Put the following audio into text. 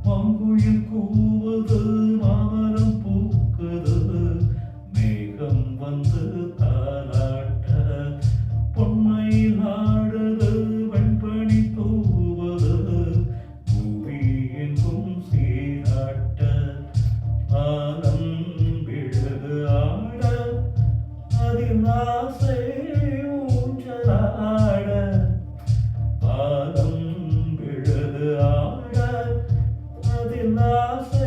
மாங்குயில் கூவது மாமரம் பூக்குது மேகம் வந்து தாலாட்ட பொன்மையில் ஆடுது வெண்பனி தூவது பூவி எங்கும் சீராட்ட ஆலம் விழுது ஆட அதில் ஆசை ஊஞ்சலாட பாதம் விழுது ஆட அதில் ஆசை